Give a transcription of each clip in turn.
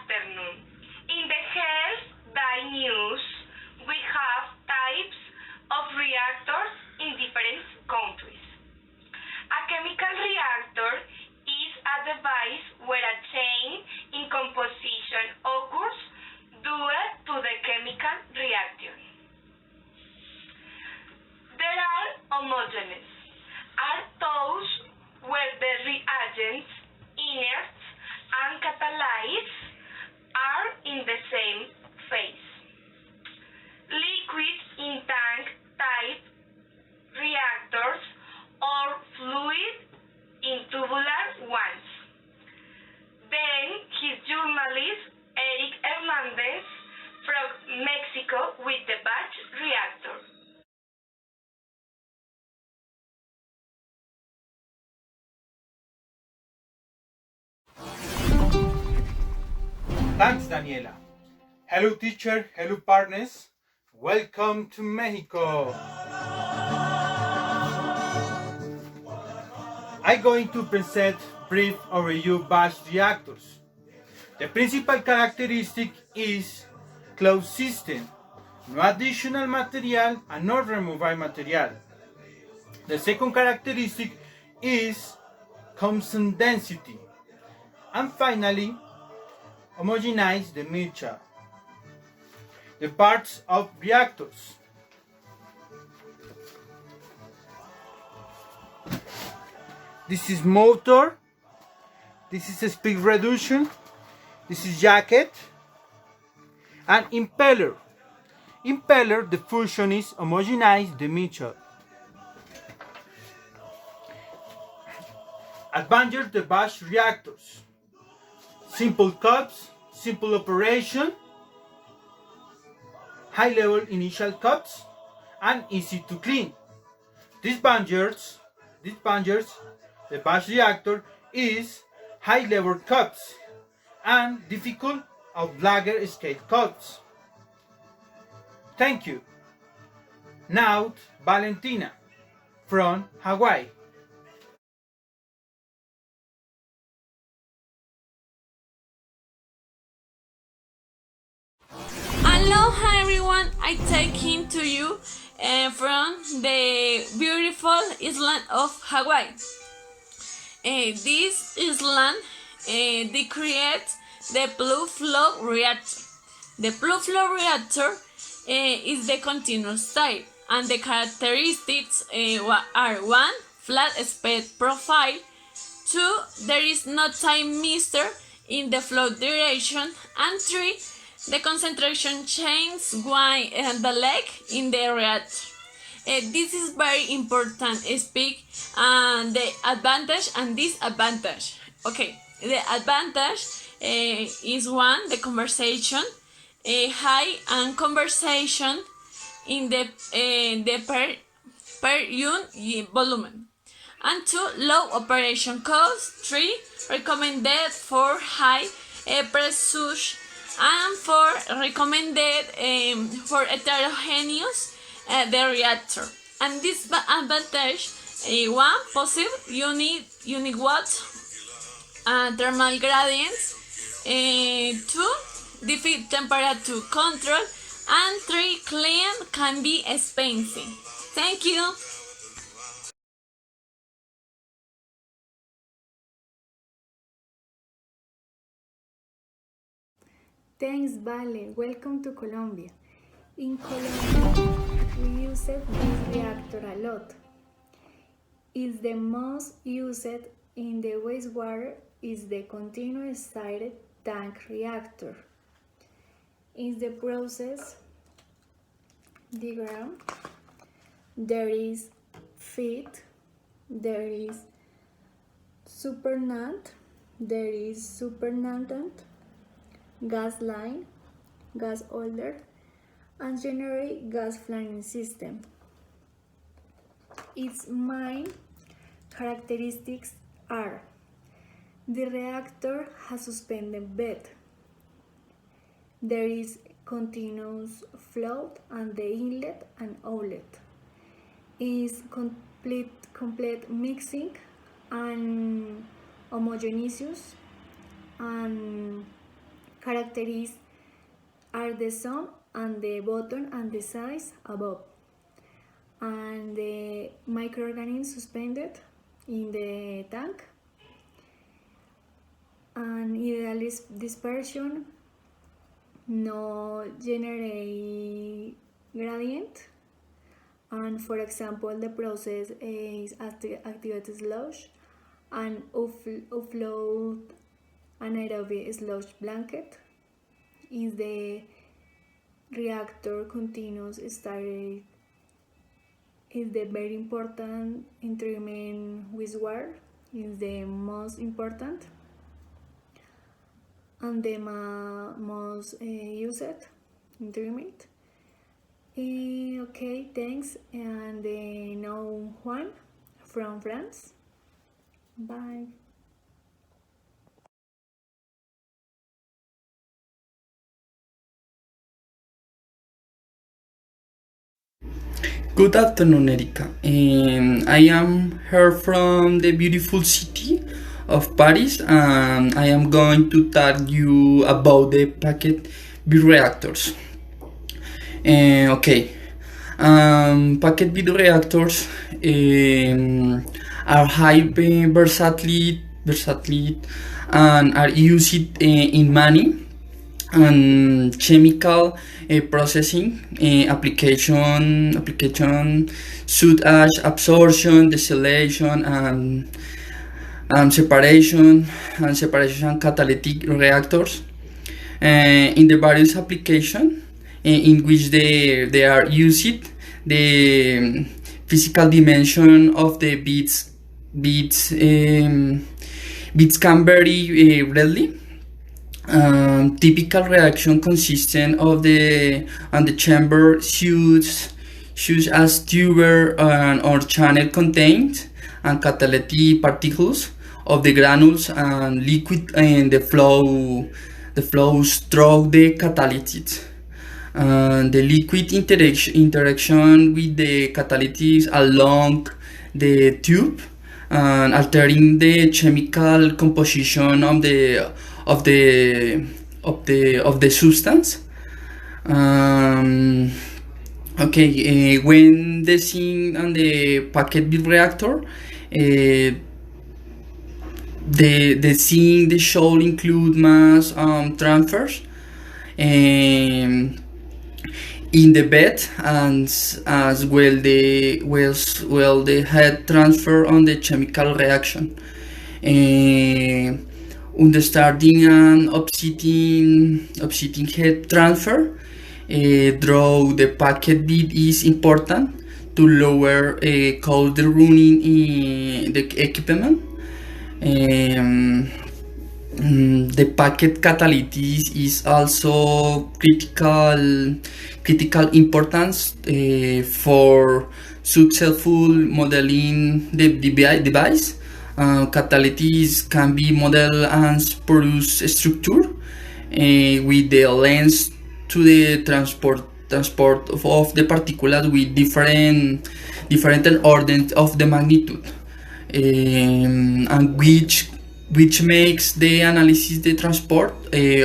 afternoon. In the Health Day News, we have types of reactors in different countries. A chemical reactor is a device where a change in composition occurs due to the chemical reaction. There are homogeneous, are those where the reagents, inerts, and catalysts are in the same phase. Liquid in tank type reactors or fluid in tubular ones. Then his journalist Eric Hernandez from Mexico with the batch reactor. Thanks, Daniela. Hello, teacher. Hello, partners. Welcome to Mexico. I'm going to present brief overview batch reactors. The principal characteristic is closed system, no additional material and no removable material. The second characteristic is constant density. And finally, homogenize the mixture. The parts of reactors. This is motor. This is speed reduction. This is jacket. And impeller. Impeller, the function is homogenize the mixture. Advantage of the batch reactors. Simple cups, simple operation, high level initial cups, and easy to clean. Disadvantages, the batch reactor is high level cups and difficult of larger scale cups. Thank you. Now, Valentina from Hawaii. Aloha everyone, I take him to you from the beautiful island of Hawaii. This island, they create the blue flow reactor. The blue flow reactor is the continuous type, and the characteristics are 1. Flat speed profile, 2. There is no time mister in the flow duration, and 3. The concentration changes when the leg in the reactor. This is very important. Speak the advantage and disadvantage. Okay, the advantage is 1. The conversation, high and conversation in the per unit volume. And 2. Low operation cost. 3. Recommended for high pressure. And 4. Recommended for heterogeneous the reactor. And this advantage 1. Possible unique watt thermal gradients, 2. Defeat temperature control, and 3. Clean can be expensive. Thank you. Thanks, Vale. Welcome to Colombia. In Colombia, we use this reactor a lot. It's the most used in the wastewater is the continuous sided tank reactor. In the process diagram, there is feed, there is supernatant, there is supernatant, gas line, gas holder, and generate gas flaring system. Its main characteristics are: the reactor has suspended bed, there is continuous flow and the inlet and outlet, is complete mixing and homogeneous, and characteristics are the sum and the bottom and the size above, and the microorganisms suspended in the tank, and ideal dispersion, no generate gradient, and for example the process is activated slush and offload anaerobic slush blanket is the reactor continuous started is the very important instrument with water is the most important and the most used instrument. Okay, thanks. And now Juan from France. Bye. Good afternoon, Erika. I am here from the beautiful city of Paris, and I am going to tell you about the packet bioreactors. Okay, packet bioreactors are highly versatile and are used in many and chemical processing application such as absorption, distillation, and separation catalytic reactors. In the various applications in which they are used, the physical dimension of the beads can vary readily. Typical reaction consistent of the chamber such as tuber or channel contained and catalytic particles of the granules and liquid and the flow through the catalyst. The liquid interaction with the catalyst along the tube and altering the chemical composition of the substance. Okay, when the zinc and the packet bioreactor, the zinc should include mass transfers in the bed and as well the head transfer on the chemical reaction. Understanding and offsetting head transfer through the packet bed is important to lower cost the running in the equipment. The packet catalyst is also critical importance for successful modeling the device. Catalysts can be modeled and produce structure with the length to the transport of the particulates with different orders of the magnitude, and which makes the analysis the transport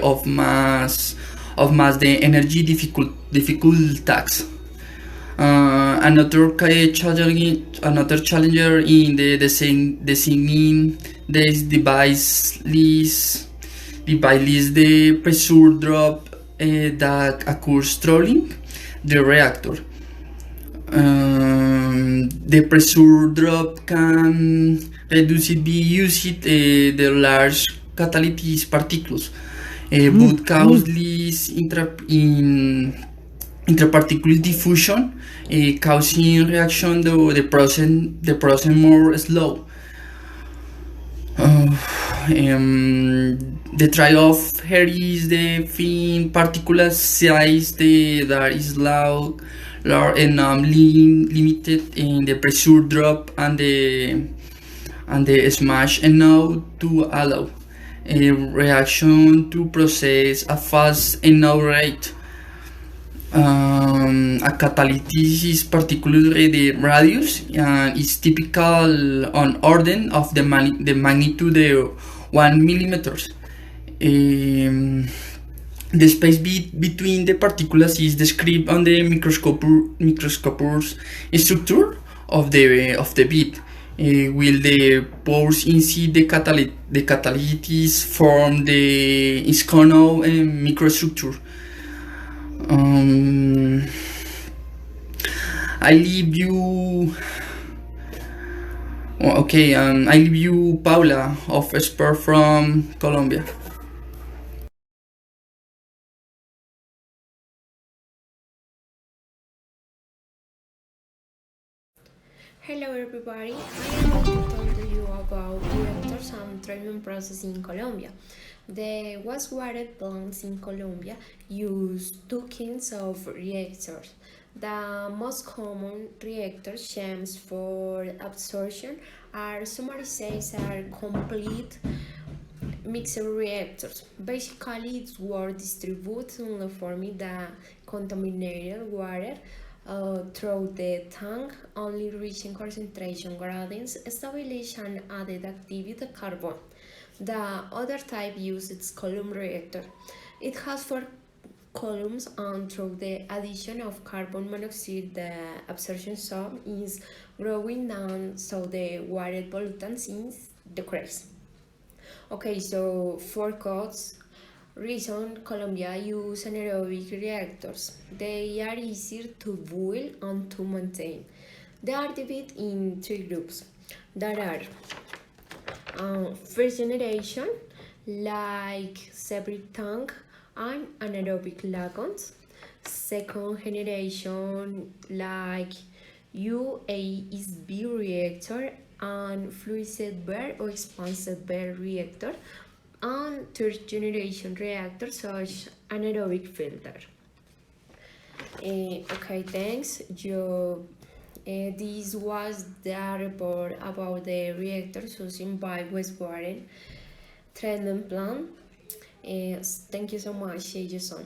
of mass the energy difficult task. Another challenger in the designing this device is the pressure drop that occurs through the reactor. The pressure drop can reduce the large catalytic particles, but cause less interparticular diffusion, causing reaction to the process more slow. The trade-off here is the thin particle size that is low and limited in the pressure drop and the smash enough to allow a reaction to process a fast enough rate. A catalyst is particularly the radius and is typical on order of the magnitude of 1 millimeters. The space between the particles is described on the microscope's structure of the bead. Will the pores inside the catalysts form the Iscono microstructure. I leave you. Okay, I leave you Paula of expert from Colombia. Hello everybody, I am going to talk to you about reactors and treatment process in Colombia. The wastewater plants in Colombia use two kinds of reactors. The most common reactor schemes for absorption are summarized are complete mixer reactors. Basically, it's where distributes uniformly the contaminated water through the tank, only reaching concentration gradients established and added activity carbon. The other type uses column reactor. It has four columns, and through the addition of carbon monoxide, the absorption zone is growing down, so the water pollutants is decreased. Okay, so for codes, reason Colombia use anaerobic reactors. They are easier to build and to maintain. They are divided in three groups. There are first generation, like septic tank and anaerobic lagons. Second generation, like UASB reactor and fluid bed or expansive bed reactor, and third generation reactor such anaerobic filter. Okay, thanks. This was the report about the reactors using by wastewater treatment plant. Thank you so much, Jason.